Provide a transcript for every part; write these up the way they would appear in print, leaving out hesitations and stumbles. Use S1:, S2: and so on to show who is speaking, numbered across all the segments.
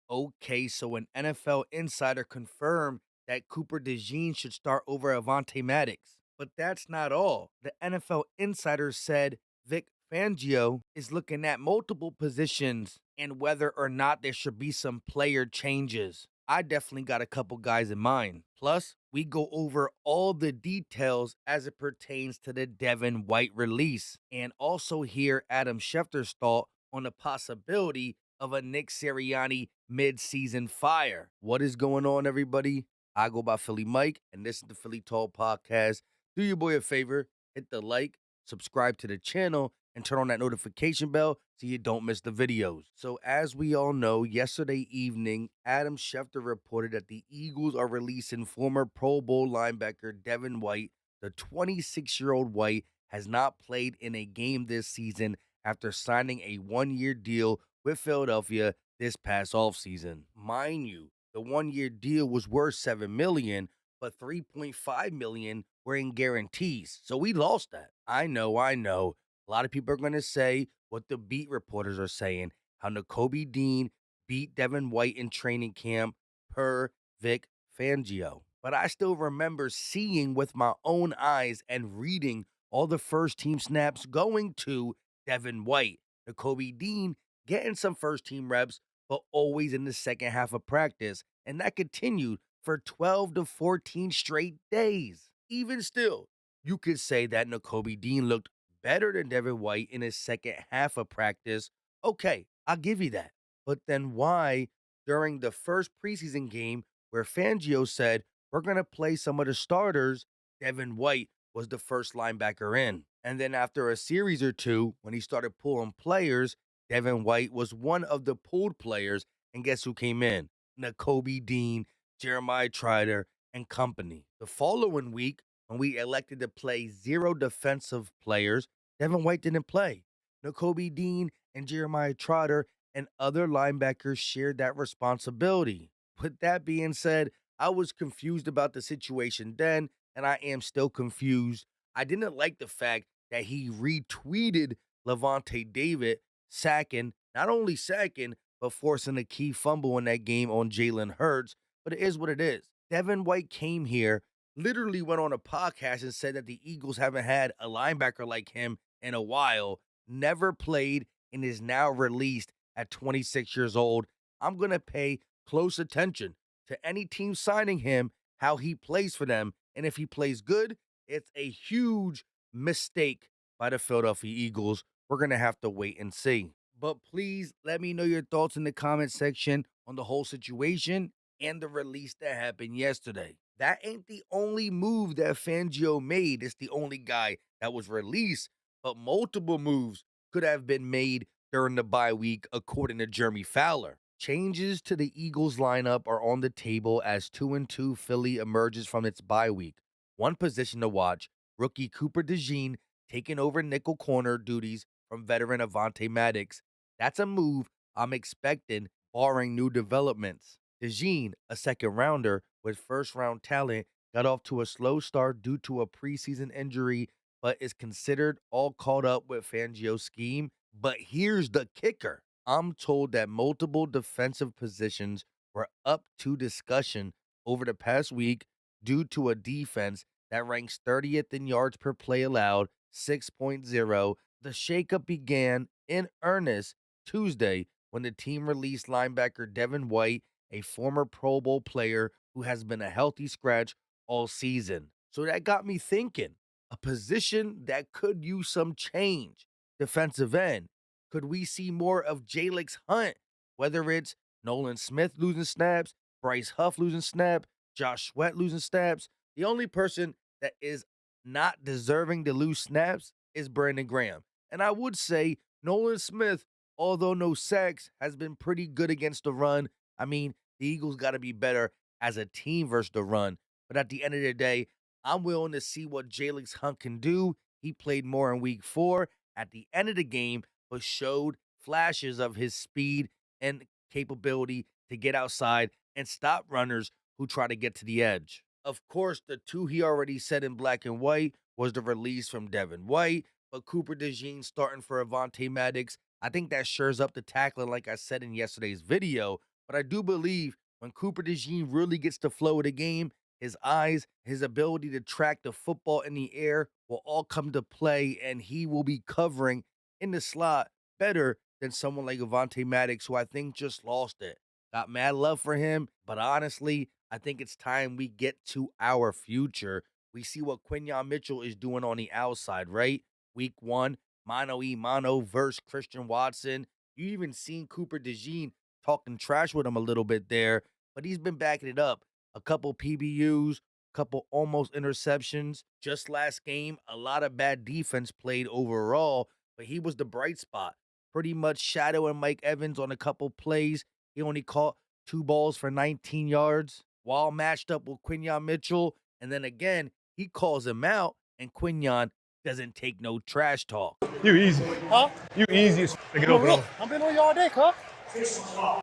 S1: Okay, so an NFL insider confirmed that Cooper DeJean should start over Avonte Maddox. But that's not all. The NFL insider said Vic Fangio is looking at multiple positions and whether or not there should be some player changes. I definitely got a couple guys in mind. Plus, we go over all the details as it pertains to the Devin White release and also hear Adam Schefter's thought on the possibility of a Nick Sirianni mid-season fire. What is going on, everybody? I go by Philly Mike, and this is the Philly Tall Podcast. Do your boy a favor, hit the like, subscribe to the channel, and turn on that notification bell so you don't miss the videos. So as we all know, yesterday evening, Adam Schefter reported that the Eagles are releasing former Pro Bowl linebacker Devin White. The 26-year-old White has not played in a game this season after signing a one-year deal with Philadelphia this past offseason. Mind you, the one-year deal was worth $7 million, but $3.5 million were in guarantees. So we lost that. I know. A lot of people are going to say what the beat reporters are saying, how Nakobe Dean beat Devin White in training camp per Vic Fangio. But I still remember seeing with my own eyes and reading all the first team snaps going to Devin White. Nakobe Dean getting some first team reps, but always in the second half of practice. And that continued for 12 to 14 straight days. Even still, you could say that Nakobe Dean looked better than Devin White in his second half of practice. Okay, I'll give you that. But then why, during the first preseason game where Fangio said, we're going to play some of the starters, Devin White was the first linebacker in. And then after a series or two, when he started pulling players, Devin White was one of the pulled players, and guess who came in? Nakobe Dean, Jeremiah Trotter, and company. The following week, when we elected to play 0 defensive players, Devin White didn't play. Nakobe Dean and Jeremiah Trotter and other linebackers shared that responsibility. With that being said, I was confused about the situation then, and I am still confused. I didn't like the fact that he retweeted Levante David not only sacking, but forcing a key fumble in that game on Jalen Hurts. But it is what it is. Devin White came here, literally went on a podcast and said that the Eagles haven't had a linebacker like him in a while, never played, and is now released at 26 years old. I'm going to pay close attention to any team signing him, how he plays for them. And if he plays good, it's a huge mistake by the Philadelphia Eagles. We're going to have to wait and see. But please let me know your thoughts in the comment section on the whole situation and the release that happened yesterday. That ain't the only move that Fangio made. It's the only guy that was released, but multiple moves could have been made during the bye week, according to Jeremy Fowler. Changes to the Eagles lineup are on the table as 2-2 Philly emerges from its bye week. One position to watch, rookie Cooper DeJean taking over nickel corner duties from veteran Avonte Maddox. That's a move I'm expecting, barring new developments. DeJean, a second rounder with first round talent, got off to a slow start due to a preseason injury, but is considered all caught up with Fangio's scheme. But here's the kicker. I'm told that multiple defensive positions were up to discussion over the past week due to a defense that ranks 30th in yards per play allowed, 6.0. The shakeup began in earnest Tuesday when the team released linebacker Devin White, a former Pro Bowl player who has been a healthy scratch all season. So that got me thinking, a position that could use some change. Defensive end. Could we see more of Jalix Hunt? Whether it's Nolan Smith losing snaps, Bryce Huff losing snaps, Josh Sweat losing snaps. The only person that is not deserving to lose snaps is Brandon Graham. And I would say Nolan Smith, although no sacks, has been pretty good against the run. I mean, the Eagles got to be better as a team versus the run. But at the end of the day, I'm willing to see what Jalix Hunt can do. He played more in week 4 at the end of the game, but showed flashes of his speed and capability to get outside and stop runners who try to get to the edge. Of course, the two he already said in black and white was the release from Devin White, but Cooper DeJean starting for Avonte Maddox. I think that shores up the tackling, like I said in yesterday's video. But I do believe when Cooper DeJean really gets the flow of the game, his eyes, his ability to track the football in the air will all come to play, and he will be covering in the slot better than someone like Avonte Maddox, who I think just lost it. Got mad love for him, but honestly, I think it's time we get to our future. We see what Quinyon Mitchell is doing on the outside, right? Week 1, mano e mano versus Christian Watson. You even seen Cooper DeJean talking trash with him a little bit there, but he's been backing it up. A couple PBUs, couple almost interceptions. Just last game, a lot of bad defense played overall, but he was the bright spot. Pretty much shadowing Mike Evans on a couple plays. He only caught 2 balls for 19 yards while matched up with Quinyon Mitchell. And then again, he calls him out, and Quinyon doesn't take no trash talk.
S2: You easy.
S3: Huh?
S2: You easy as to get open.
S3: I've been on you all day, huh?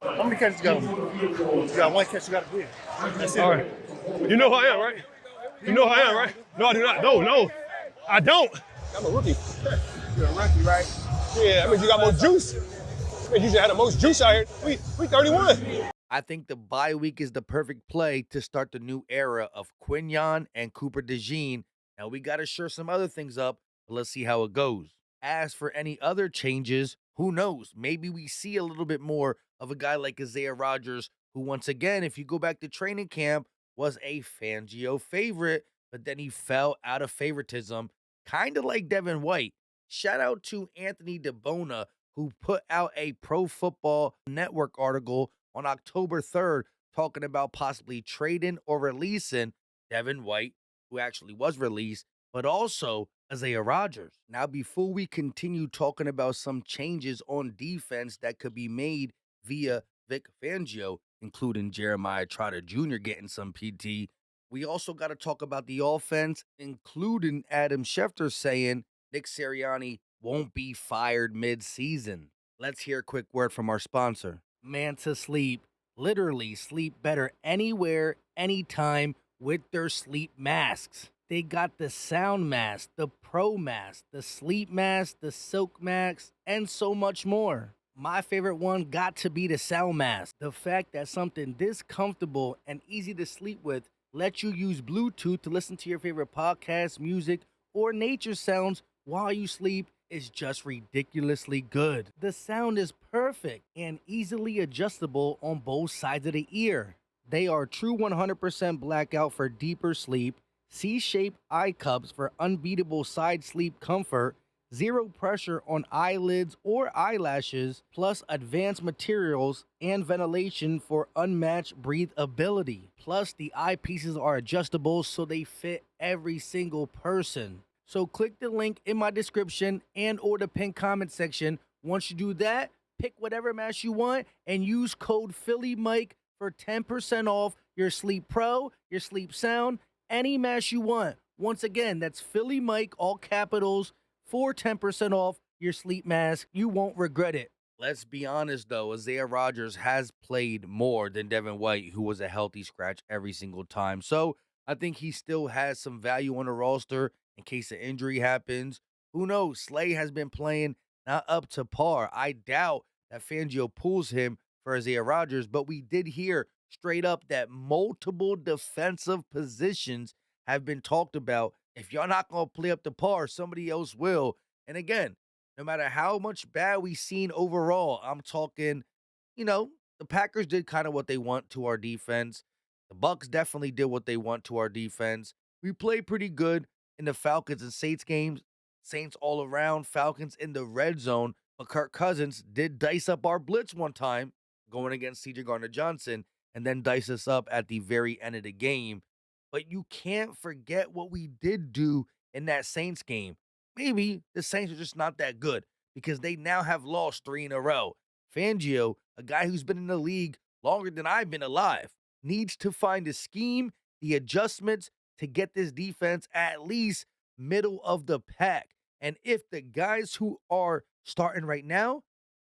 S3: How many catches you got? You got 1 catch, you got a win. That's it.
S2: All right. You know who I am, right? You know who I am, right? No, I do not. No. I don't. I'm a rookie.
S3: You're a rookie, right?
S2: Yeah, I mean, you got more juice. I mean, you should have the most juice out here. We 31.
S1: I think the bye week is the perfect play to start the new era of Quinyon and Cooper DeJean. Now, we got to shore some other things up, but let's see how it goes. As for any other changes, who knows? Maybe we see a little bit more of a guy like Isiah Rodgers, who, once again, if you go back to training camp, was a Fangio favorite, but then he fell out of favoritism, kind of like Devin White. Shout out to Anthony DeBona, who put out a Pro Football Network article on October 3rd talking about possibly trading or releasing Devin White, who actually was released, but also Isiah Rodgers. Now, before we continue talking about some changes on defense that could be made via Vic Fangio, including Jeremiah Trotter Jr. getting some PT, we also got to talk about the offense, including Adam Schefter saying Nick Sirianni won't be fired mid-season. Let's hear a quick word from our sponsor. Manta Sleep. Literally sleep better anywhere, anytime with their sleep masks. They got the sound mask, the pro mask, the sleep mask, the silk mask, and so much more. My favorite one got to be the sound mask. The fact that something this comfortable and easy to sleep with lets you use Bluetooth to listen to your favorite podcasts, music, or nature sounds while you sleep is just ridiculously good. The sound is perfect and easily adjustable on both sides of the ear. They are true 100% blackout for deeper sleep, C-shaped eye cups for unbeatable side sleep comfort, zero pressure on eyelids or eyelashes, plus advanced materials and ventilation for unmatched breathability. Plus, the eyepieces are adjustable so they fit every single person. So click the link in my description and or the pinned comment section. Once you do that, pick whatever mask you want and use code PhillyMike for 10% off your Sleep Pro, your Sleep Sound, any mask you want. Once again, that's PhillyMike, all capitals, for 10% off your sleep mask. You won't regret it. Let's be honest, though, Isiah Rodgers has played more than Devin White, who was a healthy scratch every single time. So I think he still has some value on the roster in case an injury happens. Who knows? Slay has been playing not up to par. I doubt that Fangio pulls him for Isiah Rodgers, but we did hear straight up that multiple defensive positions have been talked about. If y'all not going to play up to par, somebody else will. And again, no matter how much bad we've seen overall, I'm talking, the Packers did kind of what they want to our defense. The Bucks definitely did what they want to our defense. We played pretty good in the Falcons and Saints games. Saints all around, Falcons in the red zone. But Kirk Cousins did dice up our blitz one time going against C.J. Gardner-Johnson and then dice us up at the very end of the game. But you can't forget what we did do in that Saints game. Maybe the Saints are just not that good because they now have lost 3 in a row. Fangio, a guy who's been in the league longer than I've been alive, needs to find the scheme, the adjustments to get this defense at least middle of the pack. And if the guys who are starting right now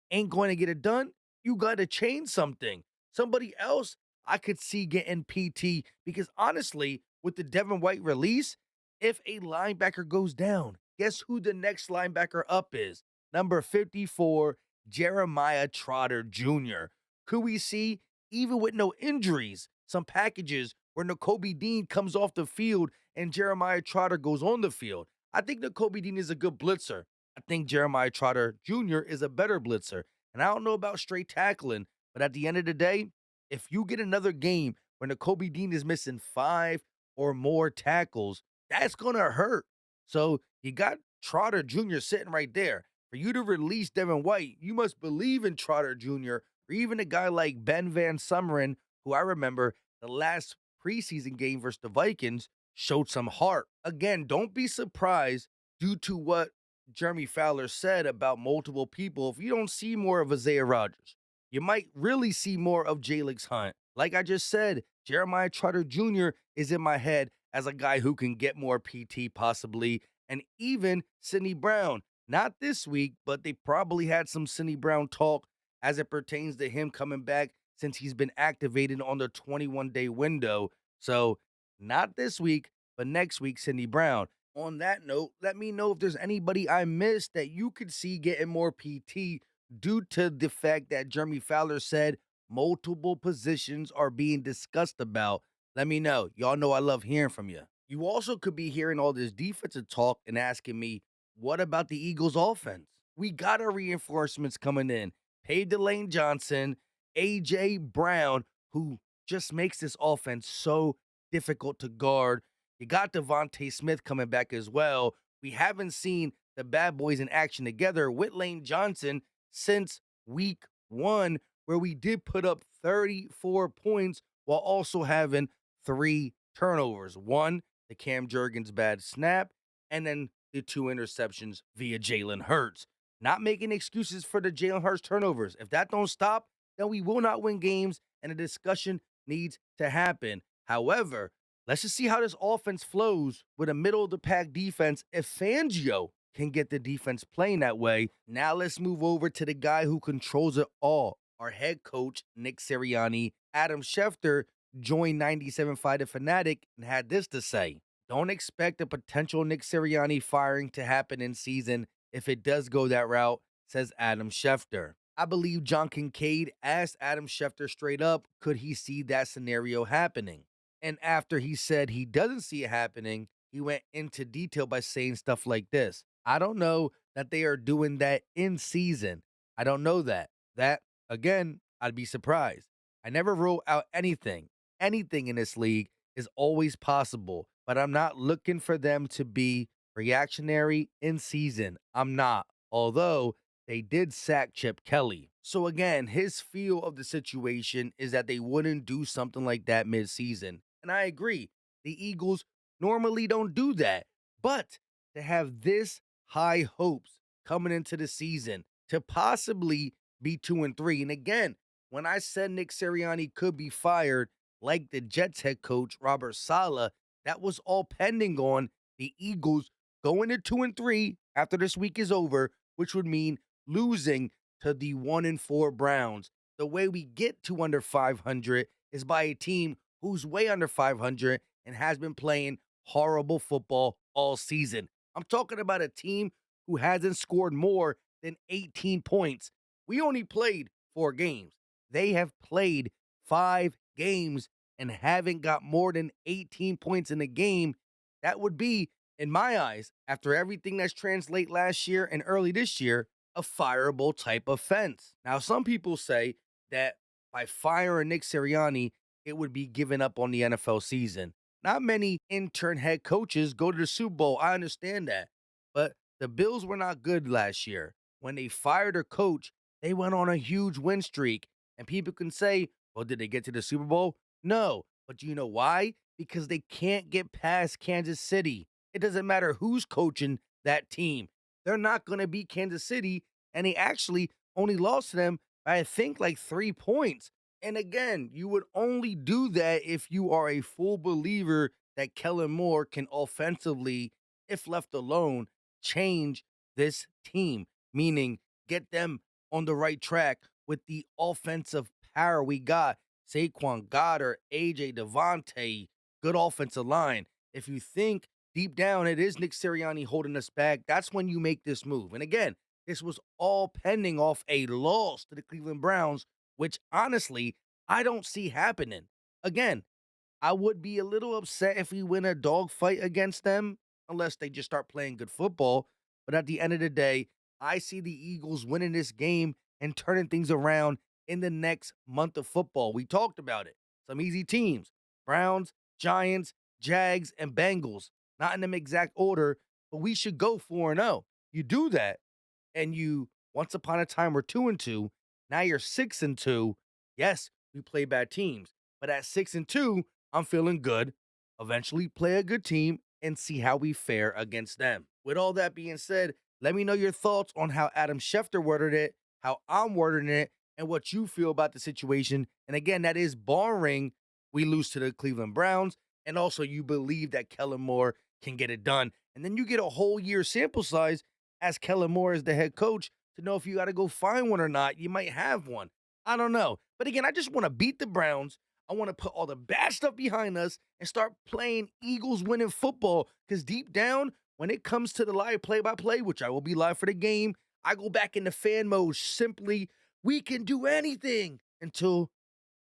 S1: ain't going to get it done, you got to change something. Somebody else I could see getting PT because honestly, with the Devin White release, if a linebacker goes down, guess who the next linebacker up is? Number 54, Jeremiah Trotter Jr. Could we see even with no injuries. Some packages where Nakobe Dean comes off the field and Jeremiah Trotter goes on the field. I think Nakobe Dean is a good blitzer. I think Jeremiah Trotter Jr. is a better blitzer. And I don't know about straight tackling, but at the end of the day, if you get another game where Nakobe Dean is missing 5 or more tackles, that's going to hurt. So you got Trotter Jr. sitting right there. For you to release Devin White, you must believe in Trotter Jr. or even a guy like Ben Van Sumeren, who I remember the last preseason game versus the Vikings showed some heart. Again, don't be surprised due to what Jeremy Fowler said about multiple people. If you don't see more of Isiah Rodgers, you might really see more of Jalix Hunt. Like I just said, Jeremiah Trotter Jr. is in my head as a guy who can get more PT possibly, and even Sidney Brown. Not this week, but they probably had some Sidney Brown talk as it pertains to him coming back since he's been activated on the 21-day window. So, not this week, but next week, Sidney Brown. On that note, let me know if there's anybody I missed that you could see getting more PT due to the fact that Jeremy Fowler said multiple positions are being discussed about. Let me know. Y'all know I love hearing from you. You also could be hearing all this defensive talk and asking me, what about the Eagles offense? We got our reinforcements coming in. Paid Delane Johnson, A.J. Brown, who just makes this offense so difficult to guard. You got Devontae Smith coming back as well. We haven't seen the bad boys in action together with Lane Johnson since week 1, where we did put up 34 points while also having 3 turnovers. One, the Cam Jurgens bad snap, and then the 2 interceptions via Jalen Hurts. Not making excuses for the Jalen Hurts turnovers. If that don't stop, then we will not win games, and a discussion needs to happen. However, let's just see how this offense flows with a middle-of-the-pack defense if Fangio can get the defense playing that way. Now let's move over to the guy who controls it all, our head coach, Nick Sirianni. Adam Schefter joined 97.5 The Fanatic and had this to say. Don't expect a potential Nick Sirianni firing to happen in season if it does go that route, says Adam Schefter. I believe John Kincaid asked Adam Schefter straight up, could he see that scenario happening? And after he said he doesn't see it happening, he went into detail by saying stuff like this. I don't know that they are doing that in season. I don't know that. That, again, I'd be surprised. I never rule out anything. Anything in this league is always possible, but I'm not looking for them to be reactionary in season. I'm not. Although they did sack Chip Kelly. So again, his feel of the situation is that they wouldn't do something like that mid-season. And I agree. The Eagles normally don't do that. But to have this high hopes coming into the season to possibly be 2-3. And again, when I said Nick Sirianni could be fired, like the Jets head coach Robert Saleh, that was all pending on the Eagles going to 2-3 after this week is over, which would mean losing to the 1-4 Browns. The way we get to under 500 is by a team who's way under 500 and has been playing horrible football all season. I'm talking about a team who hasn't scored more than 18 points. We only played 4 games. They have played 5 games and haven't got more than 18 points in a game. That would be, in my eyes, after everything that's translated last year and early this year, a fireable type offense. Now, some people say that by firing Nick Sirianni, it would be giving up on the NFL season. Not many intern head coaches go to the Super Bowl. I understand that. But the Bills were not good last year. When they fired their coach, they went on a huge win streak. And people can say, well, did they get to the Super Bowl? No. But do you know why? Because they can't get past Kansas City. It doesn't matter who's coaching that team. They're not going to beat Kansas City. And they actually only lost to them by, I think, like 3 points. And again, you would only do that if you are a full believer that Kellen Moore can offensively, if left alone, change this team, meaning get them on the right track with the offensive power we got. Saquon, Goddard, AJ, Devontae, good offensive line. If you think deep down it is Nick Sirianni holding us back, that's when you make this move. And again, this was all pending off a loss to the Cleveland Browns, which honestly, I don't see happening. Again, I would be a little upset if we win a dogfight against them, unless they just start playing good football. But at the end of the day, I see the Eagles winning this game and turning things around in the next month of football. We talked about it. Some easy teams: Browns, Giants, Jags, and Bengals. Not in them exact order, but we should go 4-0. You do that, and you once upon a time were 2-2. Now you're 6-2. Yes, we play bad teams, but at 6-2, I'm feeling good. Eventually play a good team and see how we fare against them. With all that being said, let me know your thoughts on how Adam Schefter worded it, how I'm wording it, and what you feel about the situation. And again, that is barring we lose to the Cleveland Browns, and also you believe that Kellen Moore can get it done. And then you get a whole year sample size as Kellen Moore is the head coach to know if you got to go find one or not. You might have one. I don't know. But again, I just want to beat the Browns. I want to put all the bad stuff behind us and start playing Eagles winning football. Because deep down, when it comes to the live play-by-play, which I will be live for the game, I go back into fan mode. Simply, we can do anything until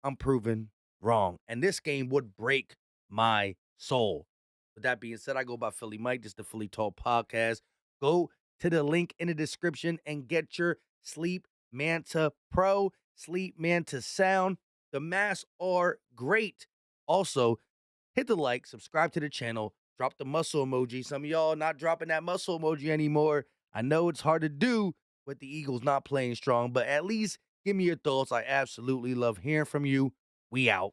S1: I'm proven wrong. And this game would break my soul. With that being said, I go by Philly Mike. This is the Philly Talk Podcast. Go to the link in the description and get your Sleep Manta Pro, Sleep Manta Sound. The masks are great. Also, hit the like, subscribe to the channel, drop the muscle emoji. Some of y'all not dropping that muscle emoji anymore. I know it's hard to do with the Eagles not playing strong, but at least give me your thoughts. I absolutely love hearing from you. We out.